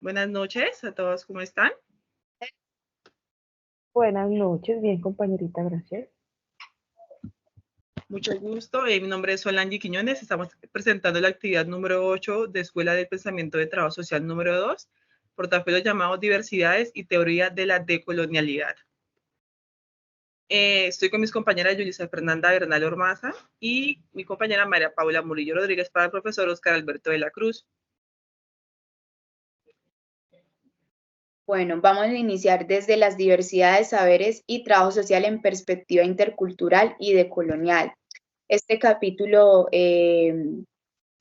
Buenas noches a todos, ¿cómo están? Buenas noches, bien compañerita, gracias. Mucho gusto. Mi nombre es Solange Quiñones. Estamos presentando la actividad número 8 de Escuela del Pensamiento de Trabajo Social número 2, portafolio llamado Diversidades y Teoría de la Decolonialidad. Estoy con mis compañeras Yulisa Fernanda Bernal Ormaza y mi compañera María Paula Murillo Rodríguez para el profesor Oscar Alberto de la Cruz. Bueno, vamos a iniciar desde las diversidades, saberes y trabajo social en perspectiva intercultural y decolonial. Este capítulo que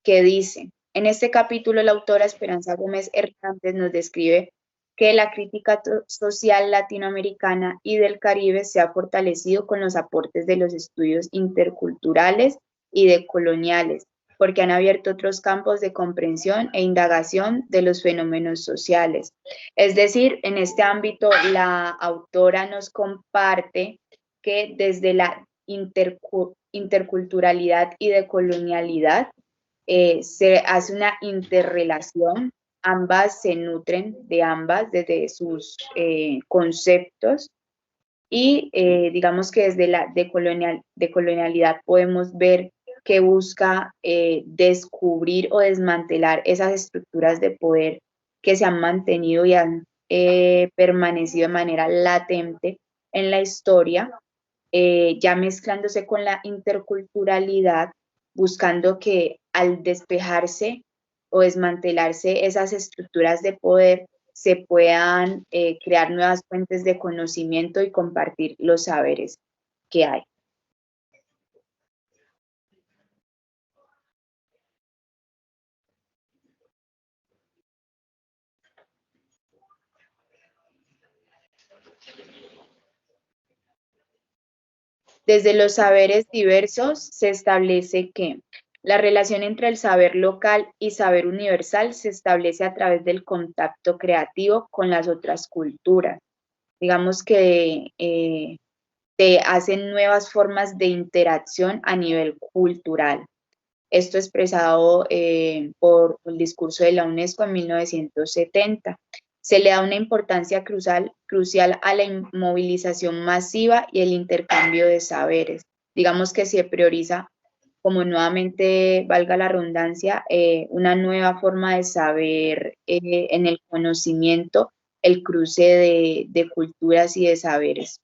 dice, en este capítulo la autora Esperanza Gómez Hernández nos describe que la crítica social latinoamericana y del Caribe se ha fortalecido con los aportes de los estudios interculturales y decoloniales, porque han abierto otros campos de comprensión e indagación de los fenómenos sociales. Es decir, en este ámbito la autora nos comparte que desde la interculturalidad y decolonialidad se hace una interrelación, ambas se nutren de ambas desde sus conceptos y digamos que desde la decolonialidad podemos ver que busca descubrir o desmantelar esas estructuras de poder que se han mantenido y han permanecido de manera latente en la historia, ya mezclándose con la interculturalidad, buscando que al despejarse o desmantelarse esas estructuras de poder, se puedan crear nuevas fuentes de conocimiento y compartir los saberes que hay. Desde los saberes diversos se establece que la relación entre el saber local y saber universal se establece a través del contacto creativo con las otras culturas. Digamos que se hacen nuevas formas de interacción a nivel cultural. Esto expresado por el discurso de la UNESCO en 1970. Se le da una importancia crucial a la movilización masiva y el intercambio de saberes. Digamos que se prioriza, como nuevamente valga la redundancia, una nueva forma de saber en el conocimiento, el cruce de culturas y de saberes.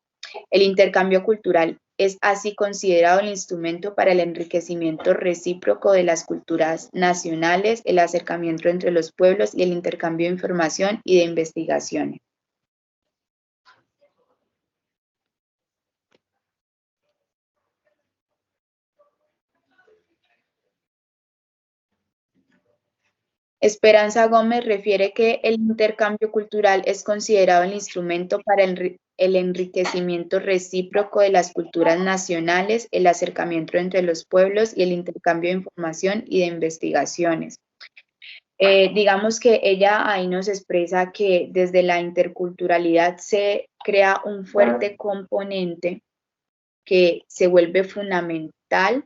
El intercambio cultural es así considerado el instrumento para el enriquecimiento recíproco de las culturas nacionales, el acercamiento entre los pueblos y el intercambio de información y de investigaciones. Esperanza Gómez refiere que el intercambio cultural es considerado el instrumento para el enriquecimiento recíproco de las culturas nacionales, el acercamiento entre los pueblos y el intercambio de información y de investigaciones. Digamos que ella ahí nos expresa que desde la interculturalidad se crea un fuerte componente que se vuelve fundamental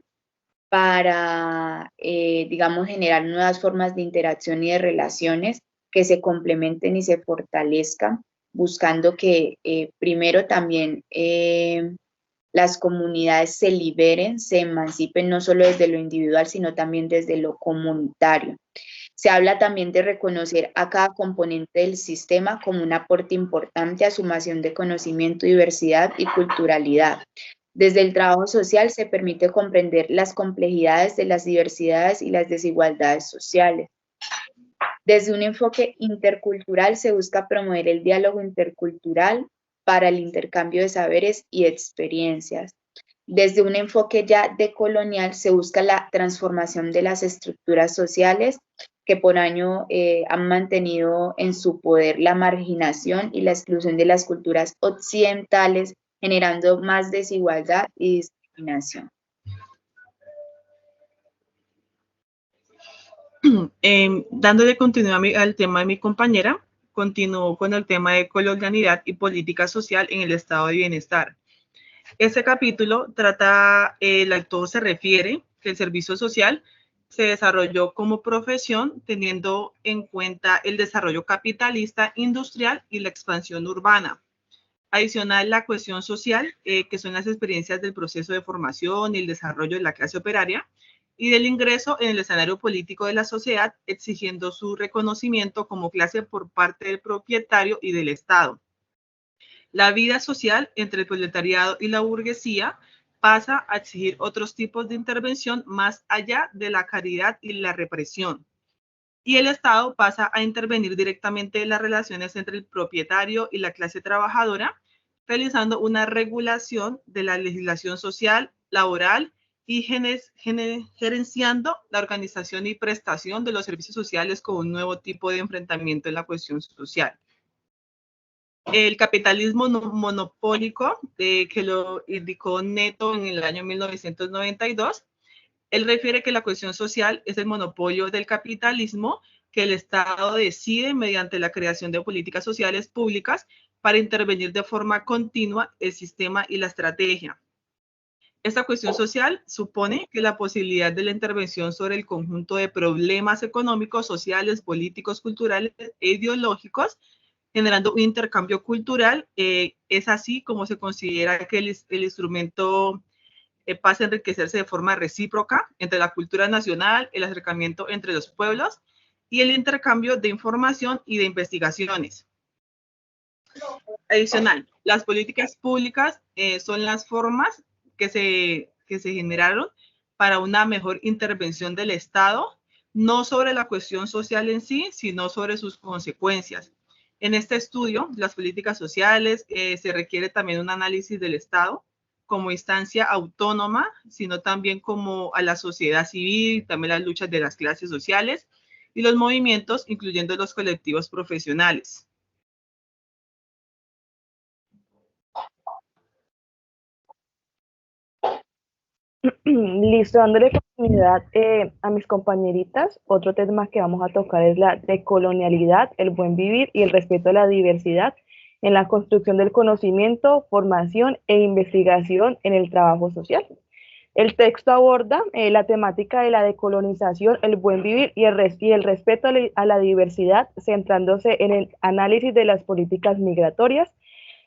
para, digamos, generar nuevas formas de interacción y de relaciones que se complementen y se fortalezcan, buscando que primero también las comunidades se liberen, se emancipen no solo desde lo individual, sino también desde lo comunitario. Se habla también de reconocer a cada componente del sistema como un aporte importante a sumación de conocimiento, diversidad y culturalidad. Desde el trabajo social se permite comprender las complejidades de las diversidades y las desigualdades sociales. Desde un enfoque intercultural se busca promover el diálogo intercultural para el intercambio de saberes y experiencias. Desde un enfoque ya decolonial se busca la transformación de las estructuras sociales que por año han mantenido en su poder la marginación y la exclusión de las culturas occidentales, generando más desigualdad y discriminación. Dándole continuidad al tema de mi compañera, continuó con el tema de colonialidad y política social en el estado de bienestar. Este capítulo trata, el autor se refiere que el servicio social se desarrolló como profesión teniendo en cuenta el desarrollo capitalista industrial y la expansión urbana. Adicional, la cohesión social, que son las experiencias del proceso de formación y el desarrollo de la clase operaria, y del ingreso en el escenario político de la sociedad, exigiendo su reconocimiento como clase por parte del propietario y del Estado. La vida social entre el proletariado y la burguesía pasa a exigir otros tipos de intervención más allá de la caridad y la represión. Y el Estado pasa a intervenir directamente en las relaciones entre el propietario y la clase trabajadora, realizando una regulación de la legislación social, laboral y gerenciando la organización y prestación de los servicios sociales con un nuevo tipo de enfrentamiento en la cuestión social. El capitalismo monopólico, que lo indicó Neto en el año 1992, él refiere que la cohesión social es el monopolio del capitalismo que el Estado decide mediante la creación de políticas sociales públicas para intervenir de forma continua el sistema y la estrategia. Esta cuestión social supone que la posibilidad de la intervención sobre el conjunto de problemas económicos, sociales, políticos, culturales e ideológicos, generando un intercambio cultural, es así como se considera que el instrumento pasa a enriquecerse de forma recíproca entre la cultura nacional, el acercamiento entre los pueblos y el intercambio de información y de investigaciones. Adicional, las políticas públicas son las formas que se generaron para una mejor intervención del Estado, no sobre la cuestión social en sí, sino sobre sus consecuencias. En este estudio, las políticas sociales, se requiere también un análisis del Estado como instancia autónoma, sino también como a la sociedad civil, también las luchas de las clases sociales y los movimientos, incluyendo los colectivos profesionales. Listo, dándole continuidad a mis compañeritas. Otro tema que vamos a tocar es la decolonialidad, el buen vivir y el respeto a la diversidad en la construcción del conocimiento, formación e investigación en el trabajo social. El texto aborda la temática de la decolonización, el buen vivir y el respeto a la diversidad, centrándose en el análisis de las políticas migratorias.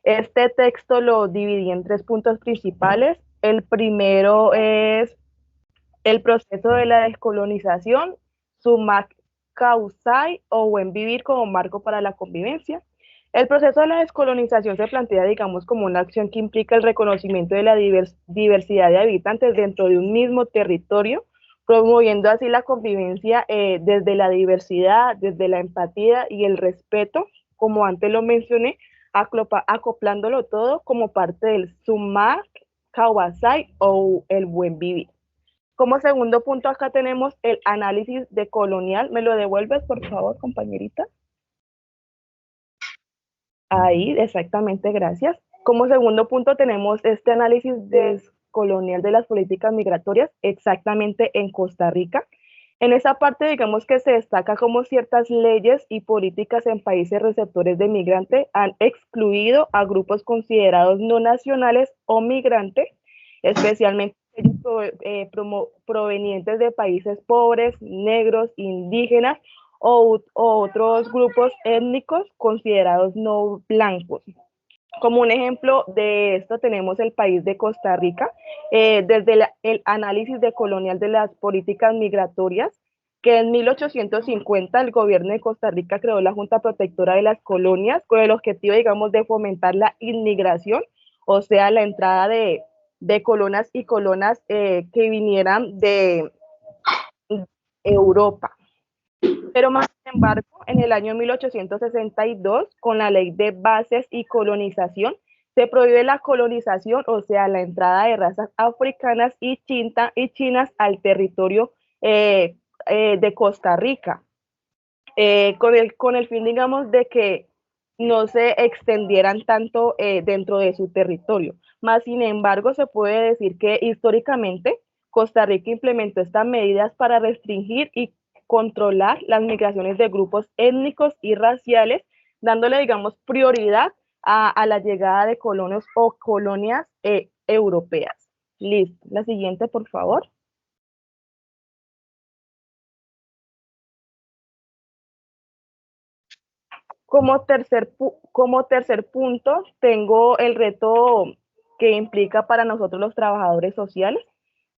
Este texto lo dividí en tres puntos principales. El primero es el proceso de la descolonización, summa causae o buen vivir como marco para la convivencia. El proceso de la descolonización se plantea, digamos, como una acción que implica el reconocimiento de la diversidad de habitantes dentro de un mismo territorio, promoviendo así la convivencia desde la diversidad, desde la empatía y el respeto, como antes lo mencioné, acoplándolo todo como parte del summa causae o el buen vivir. Como segundo punto, acá tenemos el análisis decolonial. ¿Me lo devuelves, por favor, compañerita? Ahí, exactamente, gracias. Como segundo punto, tenemos este análisis descolonial de las políticas migratorias, exactamente en Costa Rica. En esa parte, digamos que se destaca cómo ciertas leyes y políticas en países receptores de migrantes han excluido a grupos considerados no nacionales o migrantes, especialmente provenientes de países pobres, negros, indígenas o otros grupos étnicos considerados no blancos. Como un ejemplo de esto tenemos el país de Costa Rica, desde el análisis decolonial de las políticas migratorias, que en 1850 el gobierno de Costa Rica creó la Junta Protectora de las Colonias con el objetivo, digamos, de fomentar la inmigración, o sea, la entrada de colonas y colonas que vinieran de Europa. Pero más sin embargo, en el año 1862, con la ley de bases y colonización, se prohíbe la colonización, o sea, la entrada de razas africanas y chinas al territorio de Costa Rica, con el fin, digamos, de que no se extendieran tanto dentro de su territorio. Más sin embargo, se puede decir que históricamente Costa Rica implementó estas medidas para restringir y controlar las migraciones de grupos étnicos y raciales, dándole, digamos, prioridad a la llegada de colonos o colonias europeas. Listo. La siguiente, por favor. Como tercer punto, tengo el reto que implica para nosotros los trabajadores sociales.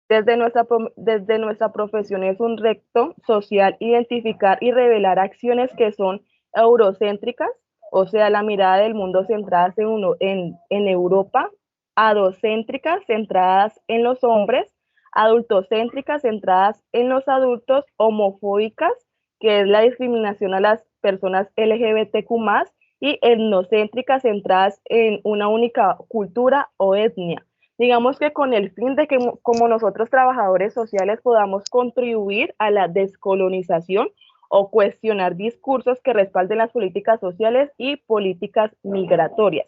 Desde nuestra profesión es un reto social identificar y revelar acciones que son eurocéntricas, o sea, la mirada del mundo centradas en Europa, adocéntricas, centradas en los hombres, adultocéntricas, centradas en los adultos, homofóbicas, que es la discriminación a las personas LGBTQ+, y etnocéntricas, centradas en una única cultura o etnia. Digamos que con el fin de que como nosotros trabajadores sociales podamos contribuir a la descolonización o cuestionar discursos que respalden las políticas sociales y políticas migratorias.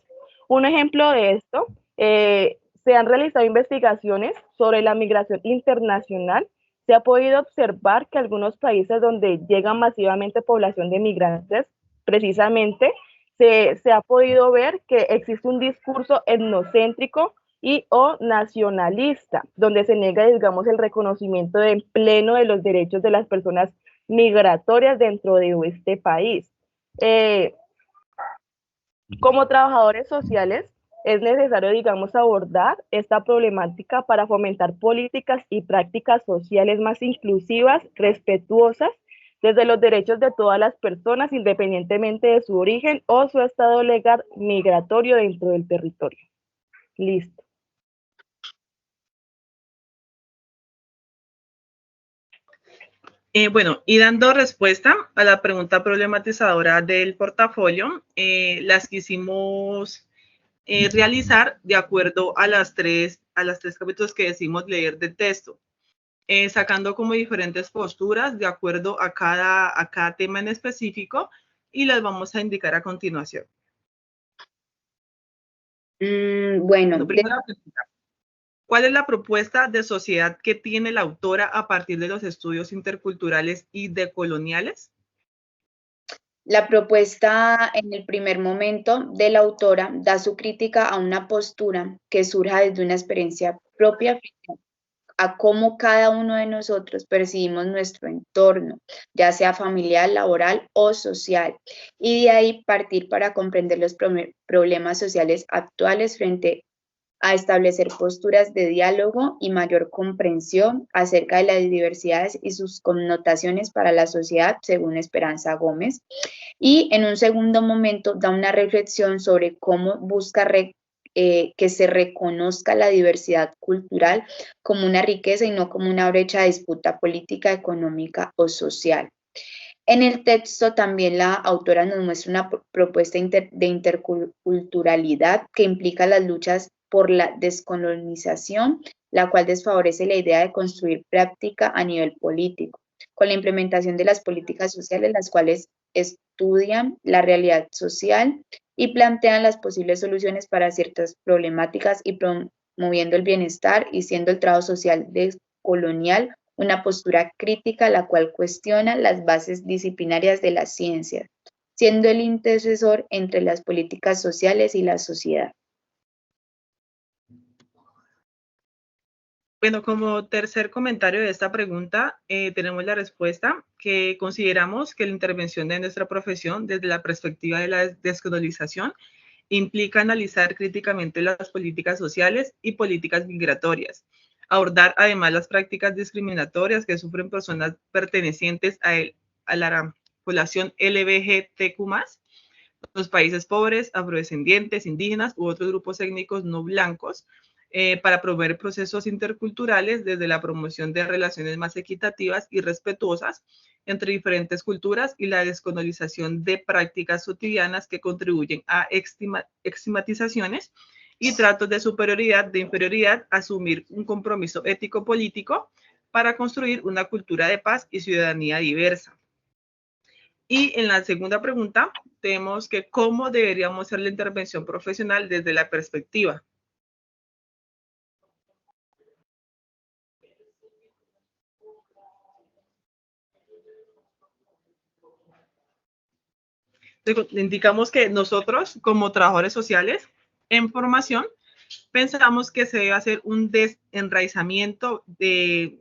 Un ejemplo de esto, se han realizado investigaciones sobre la migración internacional. Se ha podido observar que algunos países donde llega masivamente población de migrantes, precisamente, se ha podido ver que existe un discurso etnocéntrico y o nacionalista, donde se niega, digamos, el reconocimiento en pleno de los derechos de las personas migratorias dentro de este país. Como trabajadores sociales, es necesario, digamos, abordar esta problemática para fomentar políticas y prácticas sociales más inclusivas, respetuosas, desde los derechos de todas las personas, independientemente de su origen o su estado legal migratorio dentro del territorio. Listo. Bueno, y dando respuesta a la pregunta problematizadora del portafolio, las quisimos realizar de acuerdo a las tres capítulos que decimos leer del texto, sacando como diferentes posturas de acuerdo a cada tema en específico, y las vamos a indicar a continuación. Bueno, primera pregunta. ¿Cuál es la propuesta de sociedad que tiene la autora a partir de los estudios interculturales y decoloniales? La propuesta en el primer momento de la autora da su crítica a una postura que surja desde una experiencia propia a cómo cada uno de nosotros percibimos nuestro entorno, ya sea familiar, laboral o social, y de ahí partir para comprender los problemas sociales actuales frente a establecer posturas de diálogo y mayor comprensión acerca de las diversidades y sus connotaciones para la sociedad, según Esperanza Gómez. Y en un segundo momento da una reflexión sobre cómo busca que se reconozca la diversidad cultural como una riqueza y no como una brecha de disputa política, económica o social. En el texto también la autora nos muestra una propuesta de interculturalidad que implica las luchas por la descolonización, la cual desfavorece la idea de construir práctica a nivel político, con la implementación de las políticas sociales, las cuales estudian la realidad social y plantean las posibles soluciones para ciertas problemáticas y promoviendo el bienestar y siendo el trabajo social descolonial una postura crítica la cual cuestiona las bases disciplinarias de la ciencia, siendo el intercesor entre las políticas sociales y la sociedad. Bueno, como tercer comentario de esta pregunta, tenemos la respuesta que consideramos que la intervención de nuestra profesión desde la perspectiva de la descolonización implica analizar críticamente las políticas sociales y políticas migratorias, abordar además las prácticas discriminatorias que sufren personas pertenecientes a la población LGBTQ+, los países pobres, afrodescendientes, indígenas u otros grupos étnicos no blancos, para promover procesos interculturales desde la promoción de relaciones más equitativas y respetuosas entre diferentes culturas y la descolonización de prácticas cotidianas que contribuyen a estigmatizaciones y tratos de superioridad, de inferioridad, asumir un compromiso ético-político para construir una cultura de paz y ciudadanía diversa. Y en la segunda pregunta, tenemos que cómo deberíamos hacer la intervención profesional desde la perspectiva. Indicamos que nosotros, como trabajadores sociales en formación, pensamos que se debe hacer un desenraizamiento de